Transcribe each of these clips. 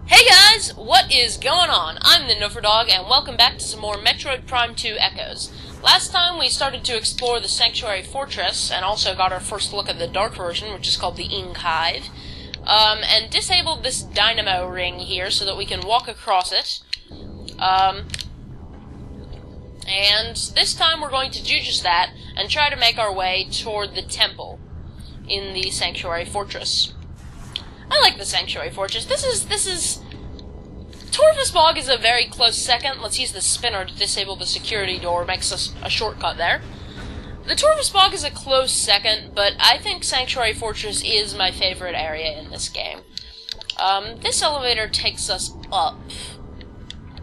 Hey guys, what is going on? I'm the nonthreatening, and welcome back to some more Metroid Prime 2 Echoes. Last time we started to explore the Sanctuary Fortress, and also got our first look at the dark version, which is called the Hive, and disabled this dynamo ring here so that we can walk across it. And this time we're going to do just that, and try to make our way toward the temple in the Sanctuary Fortress. I like the Sanctuary Fortress. This is... Torfus Bog is a very close second. Let's use the spinner to disable the security door. Makes us a shortcut there. The Torfus Bog is a close second, but I think Sanctuary Fortress is my favorite area in this game. This elevator takes us up.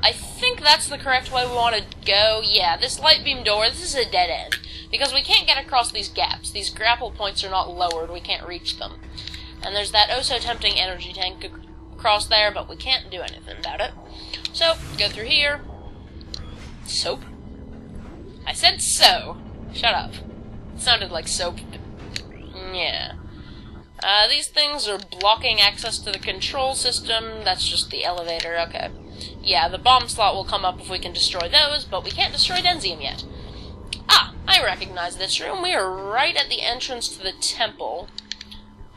I think that's the correct way we want to go. Yeah, this light beam door, this is a dead end, because we can't get across these gaps. These grapple points are not lowered. We can't reach them. And there's that oh-so-tempting energy tank across there, but we can't do anything about it. So, go through here. Soap? I said so. Shut up. It sounded like soap. Yeah. These things are blocking access to the control system. That's just the elevator. Okay. Yeah, the bomb slot will come up if we can destroy those, but we can't destroy Denzium yet. Ah, I recognize this room. We are right at the entrance to the temple.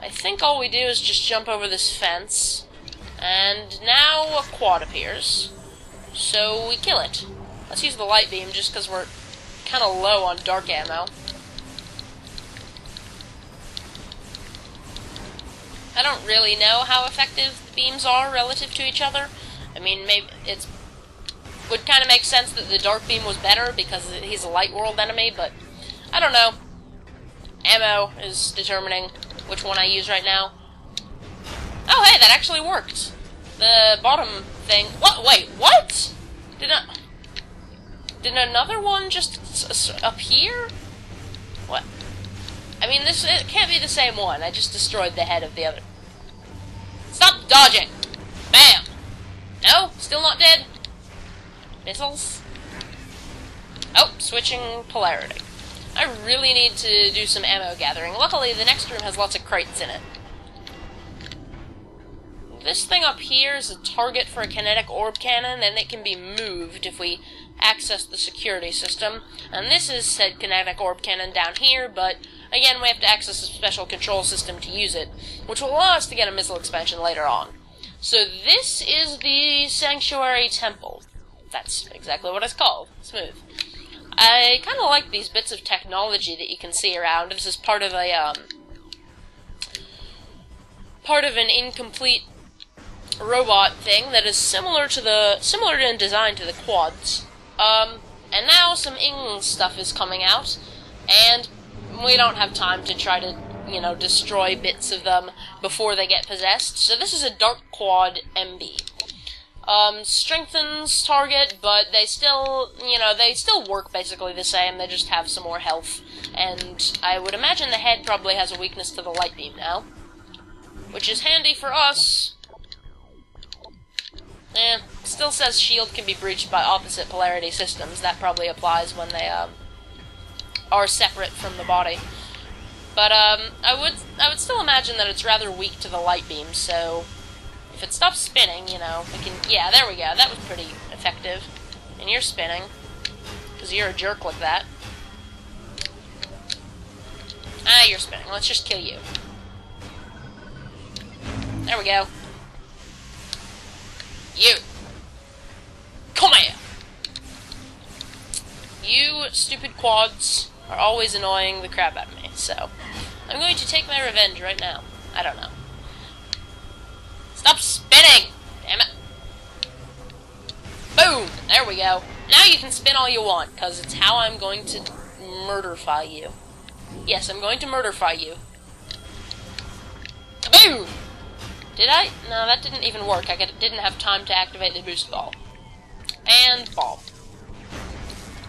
I think all we do is just jump over this fence, and now a quad appears, so we kill it. Let's use the light beam just because we're kind of low on dark ammo. I don't really know how effective the beams are relative to each other. I mean, maybe would kind of make sense that the dark beam was better because he's a light world enemy, but I don't know. Ammo is determining which one I use right now. Oh, hey, that actually worked. The bottom thing... What? Wait, what? Did another one just appear? What? I mean, it can't be the same one. I just destroyed the head of the other. Stop dodging! Bam! No? Still not dead? Missiles? Oh, switching polarity. I really need to do some ammo gathering. Luckily, the next room has lots of crates in it. This thing up here is a target for a kinetic orb cannon, and it can be moved if we access the security system. And this is said kinetic orb cannon down here, but again, we have to access a special control system to use it, which will allow us to get a missile expansion later on. So this is the Sanctuary Temple. That's exactly what it's called. Smooth. I kind of like these bits of technology that you can see around. This is part of a, part of an incomplete robot thing that is similar in design to the quads. And now some Ing stuff is coming out, and we don't have time to try to, destroy bits of them before they get possessed. So this is a Dark Quad MB. Strengthens target, but they still, they still work basically the same. They just have some more health. And I would imagine the head probably has a weakness to the light beam now, which is handy for us. Still says shield can be breached by opposite polarity systems. That probably applies when they are separate from the body. But I would still imagine that it's rather weak to the light beam. So if it stops spinning, we can... Yeah, there we go. That was pretty effective. And you're spinning, because you're a jerk like that. Ah, you're spinning. Let's just kill you. There we go. You. Come here! You stupid quads are always annoying the crap out of me, so I'm going to take my revenge right now. I don't know. Stop spinning! Damn it. Boom! There we go. Now you can spin all you want, because it's how I'm going to murderfy you. Yes, I'm going to murderfy you. Boom! Did I? No, that didn't even work. I didn't have time to activate the boost ball. And bomb.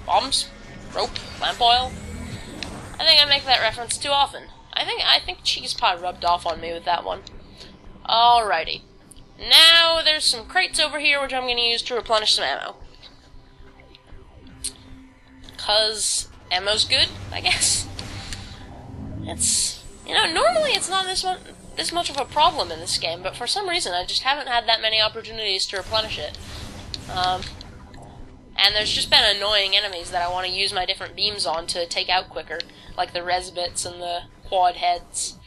Bombs? Rope? Lamp oil? I think I make that reference too often. I think cheese pie rubbed off on me with that one. Alrighty. Now there's some crates over here which I'm going to use to replenish some ammo. 'Cause ammo's good, I guess. It's... normally it's not this this much of a problem in this game, but for some reason I just haven't had that many opportunities to replenish it. And there's just been annoying enemies that I want to use my different beams on to take out quicker, like the Resbits and the Quad Heads.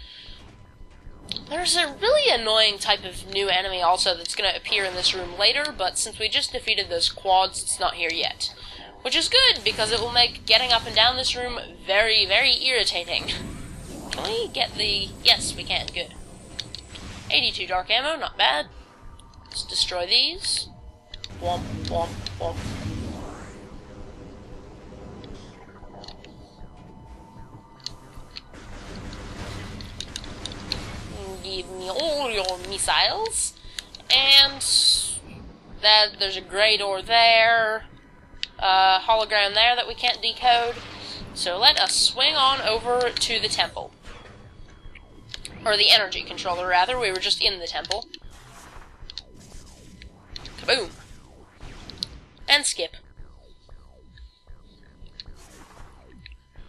There's a really annoying type of new enemy also that's going to appear in this room later, but since we just defeated those quads, it's not here yet. Which is good, because it will make getting up and down this room very, very irritating. Can we get the... Yes, we can. Good. 82 dark ammo, not bad. Let's destroy these. Womp, womp, womp. Give me all your missiles. And that there's a great ore there. Hologram there that we can't decode. So let us swing on over to the temple. Or the energy controller, rather. We were just in the temple. Kaboom. And skip.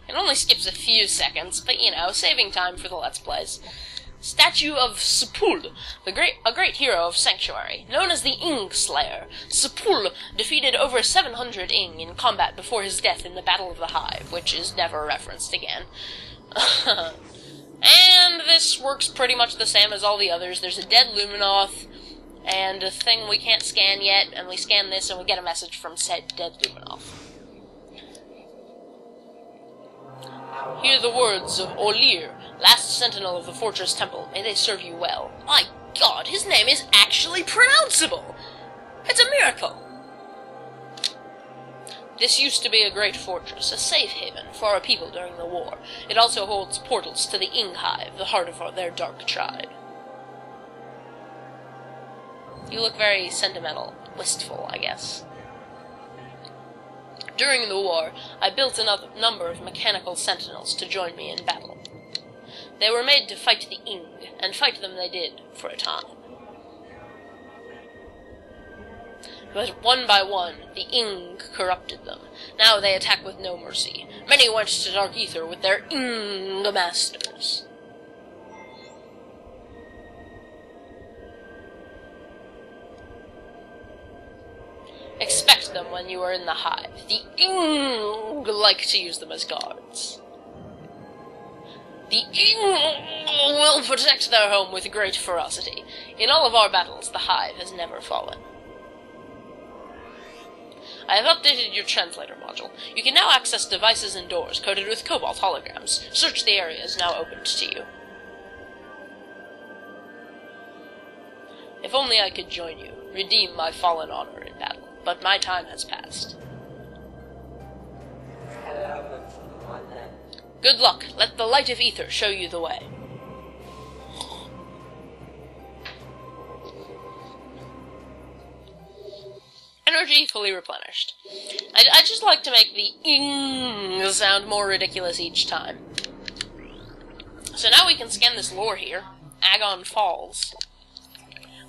It only skips a few seconds, but you know, saving time for the Let's Plays. Statue of Sepul, a great hero of Sanctuary. Known as the Ing Slayer, Sepul defeated over 700 Ing in combat before his death in the Battle of the Hive, which is never referenced again. And this works pretty much the same as all the others. There's a dead Luminoth, and a thing we can't scan yet, and we scan this and we get a message from said dead Luminoth. Hear the words of Olir, last sentinel of the fortress temple. May they serve you well. My God, his name is actually pronounceable! It's a miracle! This used to be a great fortress, a safe haven for our people during the war. It also holds portals to the Ing Hive, the heart of their dark tribe. You look very sentimental, wistful, I guess. During the war, I built a number of mechanical sentinels to join me in battle. They were made to fight the Ing, and fight them they did for a time. But one by one, the Ing corrupted them. Now they attack with no mercy. Many went to Dark Ether with their Ing masters. Expect them when you are in the hive. The Ing like to use them as guards. The Ing will protect their home with great ferocity. In all of our battles, the hive has never fallen. I have updated your translator module. You can now access devices and doors coded with cobalt holograms. Search the areas now opened to you. If only I could join you, redeem my fallen honor in battle, but my time has passed. Good luck. Let the light of ether show you the way. Energy fully replenished. I just like to make the ing sound more ridiculous each time. So now we can scan this lore here. Agon Falls.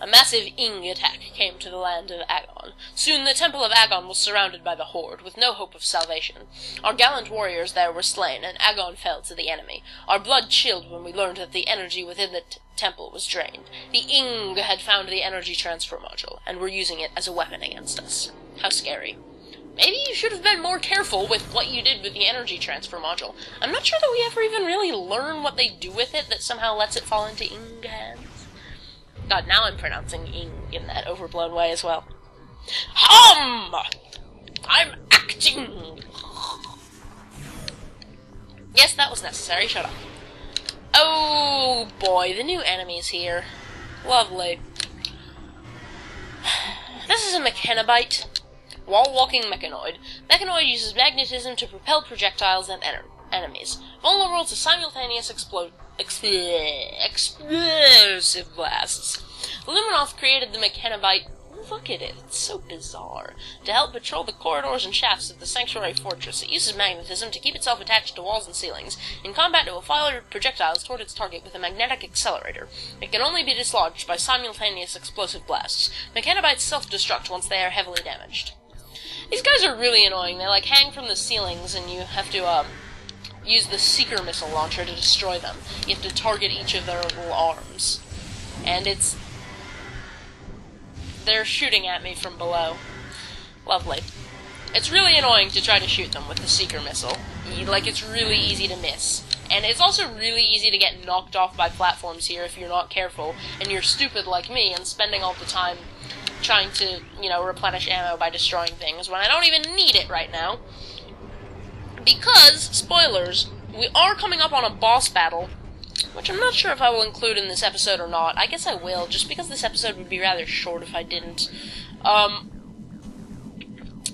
A massive Ing attack came to the land of Agon. Soon the temple of Agon was surrounded by the Horde, with no hope of salvation. Our gallant warriors there were slain, and Agon fell to the enemy. Our blood chilled when we learned that the energy within the temple was drained. The Ing had found the energy transfer module, and were using it as a weapon against us. How scary. Maybe you should have been more careful with what you did with the energy transfer module. I'm not sure that we ever even really learn what they do with it that somehow lets it fall into Ing hands. God, now I'm pronouncing ing in that overblown way as well. I'm acting! Yes, that was necessary, shut up. Oh boy, the new enemy's here. Lovely. This is a Mechanobite, wall-walking mechanoid. Mechanoid uses magnetism to propel projectiles and enemies. Vulnerable to simultaneous explosive blasts. Luminoth created the Mechanobite. Look at it, it's so bizarre. To help patrol the corridors and shafts of the Sanctuary Fortress, it uses magnetism to keep itself attached to walls and ceilings. In combat, it will fire projectiles toward its target with a magnetic accelerator. It can only be dislodged by simultaneous explosive blasts. Mechanobites self-destruct once they are heavily damaged. These guys are really annoying. They, like, hang from the ceilings, and you have to, use the Seeker missile launcher to destroy them. You have to target each of their little arms. And they're shooting at me from below. Lovely. It's really annoying to try to shoot them with the Seeker missile. Like, it's really easy to miss. And it's also really easy to get knocked off by platforms here if you're not careful, and you're stupid like me and spending all the time trying to, replenish ammo by destroying things when I don't even need it right now. Because, spoilers, we are coming up on a boss battle, which I'm not sure if I will include in this episode or not. I guess I will, just because this episode would be rather short if I didn't.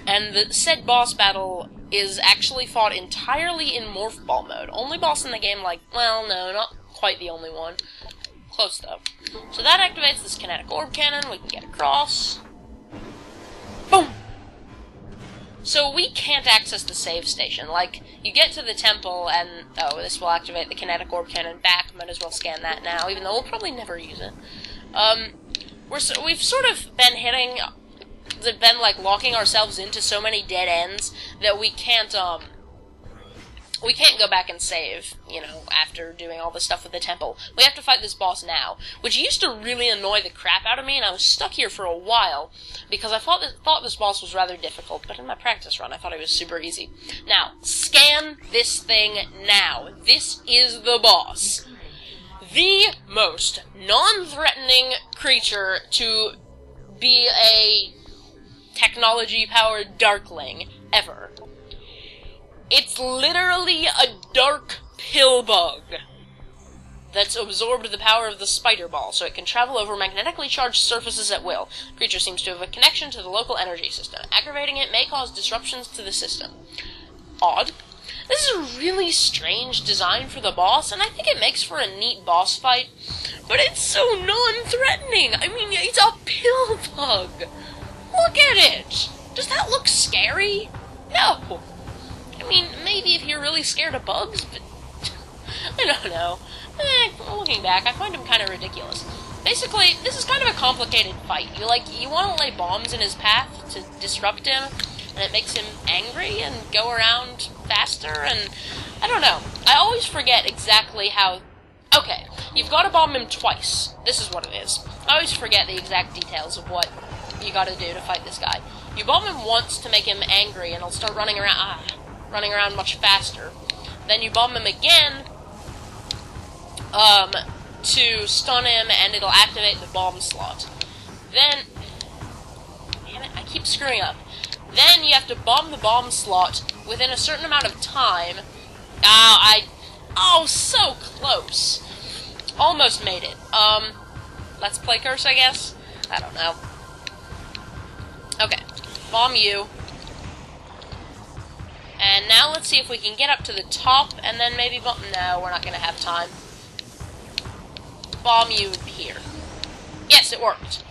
And the said boss battle is actually fought entirely in Morph Ball mode. Only boss in the game, well, no, not quite the only one. Close, though. So that activates this kinetic orb cannon. We can get across. Boom! So we can't access the save station. Like, you get to the temple, and, this will activate the kinetic orb cannon back. Might as well scan that now, even though we'll probably never use it. We've sort of been locking ourselves into so many dead ends that we can't go back and save, after doing all this stuff with the temple. We have to fight this boss now, which used to really annoy the crap out of me, and I was stuck here for a while, because I thought this boss was rather difficult, but in my practice run, I thought it was super easy. Now, scan this thing now. This is the boss. The most non-threatening creature to be a technology-powered Darkling ever. It's literally a dark Pillbug that's absorbed the power of the spider ball, so it can travel over magnetically charged surfaces at will. The creature seems to have a connection to the local energy system. Aggravating it may cause disruptions to the system. Odd. This is a really strange design for the boss, and I think it makes for a neat boss fight, but it's so non-threatening. I mean, it's a Pillbug. Look at it! Does that look scary? No! I mean, maybe if you're really scared of bugs, but I don't know. Looking back, I find him kind of ridiculous. Basically, this is kind of a complicated fight. You want to lay bombs in his path to disrupt him, and it makes him angry and go around faster, and I don't know. I always forget exactly how... Okay, you've got to bomb him twice. This is what it is. I always forget the exact details of what you gotta do to fight this guy. You bomb him once to make him angry, and he'll start running around much faster. Then you bomb him again, to stun him, and it'll activate the bomb slot. Then, damn it, I keep screwing up. Then you have to bomb the bomb slot within a certain amount of time. Oh, so close. Almost made it. Let's play curse, I guess? I don't know. Okay, bomb you. And now let's see if we can get up to the top, and then maybe bomb... No, we're not going to have time. Bomb you here. Yes, it worked.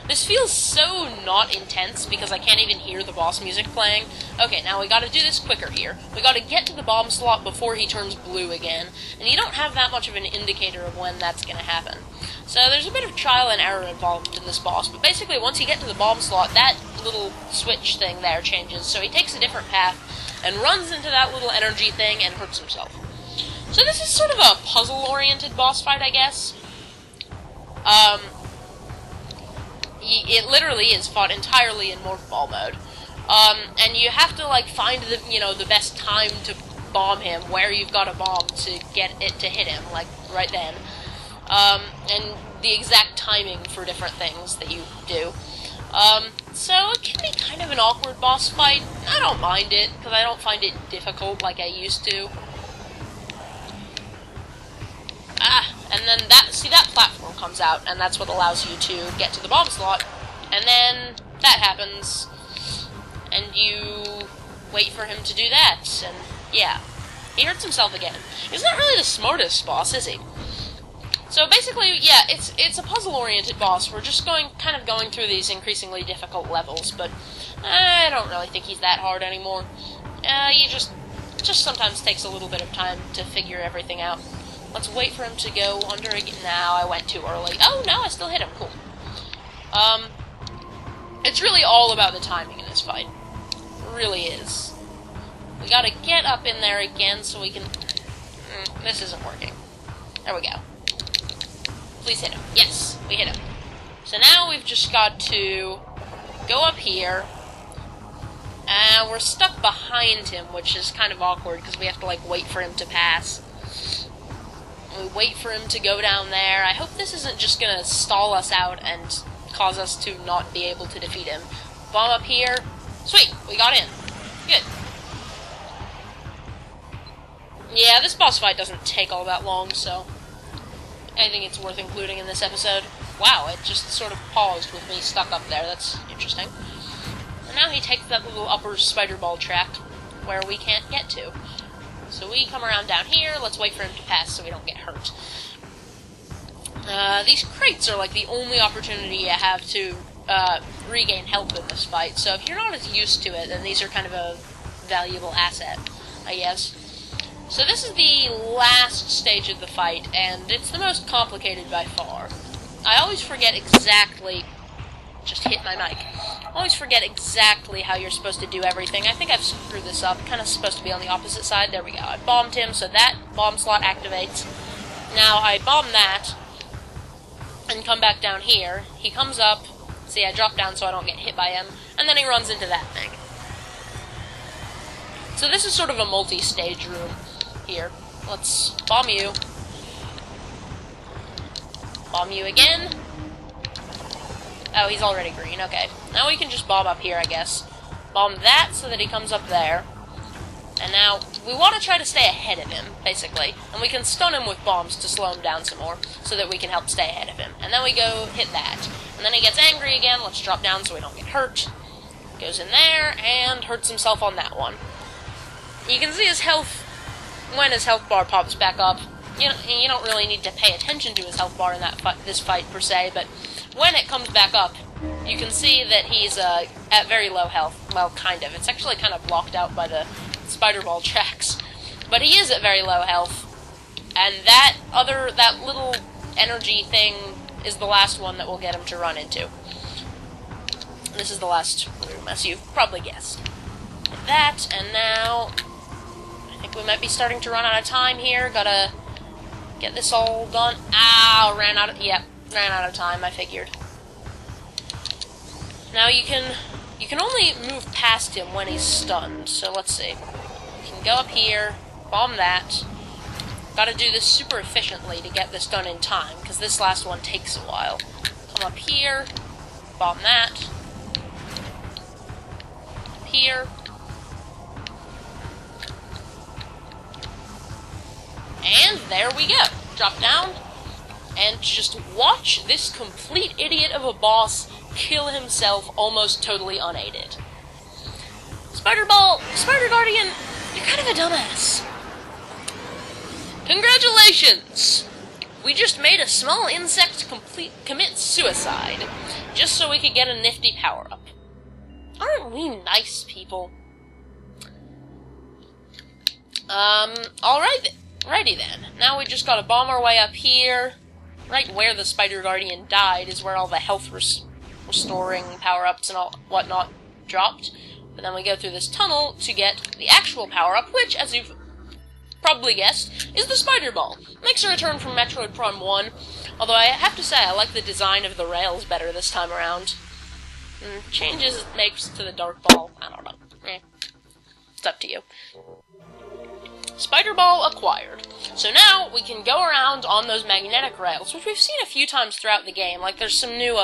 This feels so not intense, because I can't even hear the boss music playing. Okay, now we gotta do this quicker here. We gotta get to the bomb slot before he turns blue again, and you don't have that much of an indicator of when that's gonna happen. So there's a bit of trial and error involved in this boss, but basically once you get to the bomb slot, that little switch thing there changes, so he takes a different path, and runs into that little energy thing and hurts himself. So this is sort of a puzzle-oriented boss fight, I guess. It literally is fought entirely in Morph Ball mode. And you have to, find the best time to bomb him, where you've got a bomb to get it to hit him, right then. And the exact timing for different things that you do. So it can be kind of an awkward boss fight. I don't mind it, because I don't find it difficult like I used to. And then that platform comes out, and that's what allows you to get to the bomb slot, and then that happens, and you wait for him to do that, and yeah. He hurts himself again. He's not really the smartest boss, is he? So basically, yeah, it's a puzzle-oriented boss. We're just kind of going through these increasingly difficult levels, but I don't really think he's that hard anymore. He just sometimes takes a little bit of time to figure everything out. Let's wait for him to go under again. Now I went too early. Oh, no, I still hit him. Cool. It's really all about the timing in this fight. It really is. We gotta get up in there again so we can... this isn't working. There we go. Please hit him. Yes, we hit him. So now we've just got to go up here, and we're stuck behind him, which is kind of awkward because we have to, like, wait for him to pass. We wait for him to go down there. I hope this isn't just gonna stall us out and cause us to not be able to defeat him. Bomb up here. Sweet, we got in. Good. Yeah, this boss fight doesn't take all that long, so I think it's worth including in this episode. Wow, it just sort of paused with me stuck up there. That's interesting. And now he takes that little upper spider ball track where we can't get to. So we come around down here. Let's wait for him to pass so we don't get hurt. These crates are like the only opportunity I have to regain health in this fight. So if you're not as used to it, then these are kind of a valuable asset, I guess. So this is the last stage of the fight, and it's the most complicated by far. I always forget exactly... Just hit my mic. I always forget exactly how you're supposed to do everything. I think I've screwed this up. Kind of supposed to be on the opposite side. There we go. I bombed him, so that bomb slot activates. Now I bomb that, and come back down here. He comes up. See, I drop down so I don't get hit by him, and then he runs into that thing. So this is sort of a multi-stage room here. Let's bomb you. Bomb you again. Oh, he's already green. Okay. Now we can just bomb up here, I guess. Bomb that so that he comes up there. And now, we want to try to stay ahead of him, basically. And we can stun him with bombs to slow him down some more, so that we can help stay ahead of him. And then we go hit that. And then he gets angry again. Let's drop down so we don't get hurt. Goes in there, and hurts himself on that one. You can see his health, when his health bar pops back up. You don't really need to pay attention to his health bar in this fight, per se, but when it comes back up, you can see that he's at very low health. Well, kind of. It's actually kind of blocked out by the spider ball tracks. But he is at very low health. And that little energy thing is the last one that we'll get him to run into. This is the last room, as you've probably guessed. That, and now I think we might be starting to run out of time here. Gotta get this all done. Ow, ran out of time, I figured. Now you can only move past him when he's stunned, so let's see. You can go up here, bomb that. Gotta do this super efficiently to get this done in time, because this last one takes a while. Come up here, bomb that. Up here. And there we go. Drop down, and just watch this complete idiot of a boss kill himself almost totally unaided. Spider Guardian, you're kind of a dumbass. Congratulations! We just made a small insect commit suicide, just so we could get a nifty power-up. Aren't we nice people? Alrighty then. Now we just gotta bomb our way up here. Right where the Spider Guardian died is where all the health restoring power-ups and all whatnot dropped. But then we go through this tunnel to get the actual power-up, which, as you've probably guessed, is the Spider Ball. Makes a return from Metroid Prime 1, although I have to say I like the design of the rails better this time around. Changes it makes to the Dark Ball, I don't know. It's up to you. Spider Ball acquired. So now we can go around on those magnetic rails, which we've seen a few times throughout the game. Like there's some new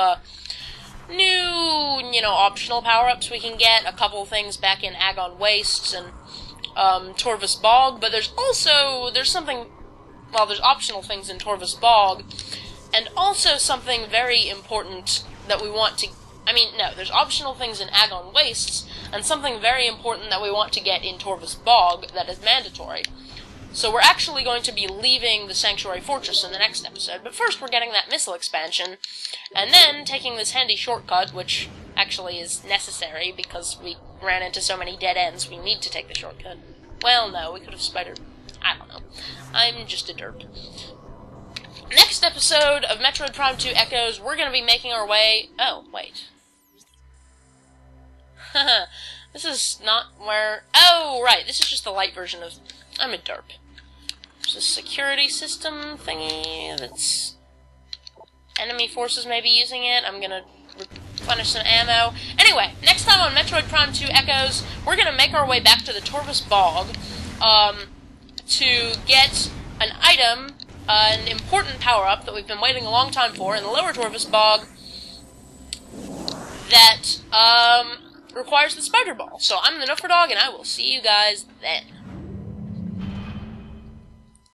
optional power-ups we can get. A couple things back in Agon Wastes and Torvus Bog, but there's optional things in Torvus Bog, and also something very important that we want to... there's optional things in Agon Wastes, and something very important that we want to get in Torvus Bog that is mandatory. So we're actually going to be leaving the Sanctuary Fortress in the next episode, but first we're getting that missile expansion, and then taking this handy shortcut, which actually is necessary because we ran into so many dead ends, we need to take the shortcut. Well, no, we could have spidered... I don't know. I'm just a derp. Next episode of Metroid Prime 2 Echoes, we're going to be making our way... Oh, wait. This is not where... Oh, right, this is just the light version of... I'm a derp. There's a security system thingy that's... Enemy forces may be using it. I'm gonna replenish some ammo. Anyway, next time on Metroid Prime 2 Echoes, we're gonna make our way back to the Torvus Bog, to get an item, an important power-up that we've been waiting a long time for in the lower Torvus Bog that, requires the spider ball. So I'm the Nuffer Dog, and I will see you guys then.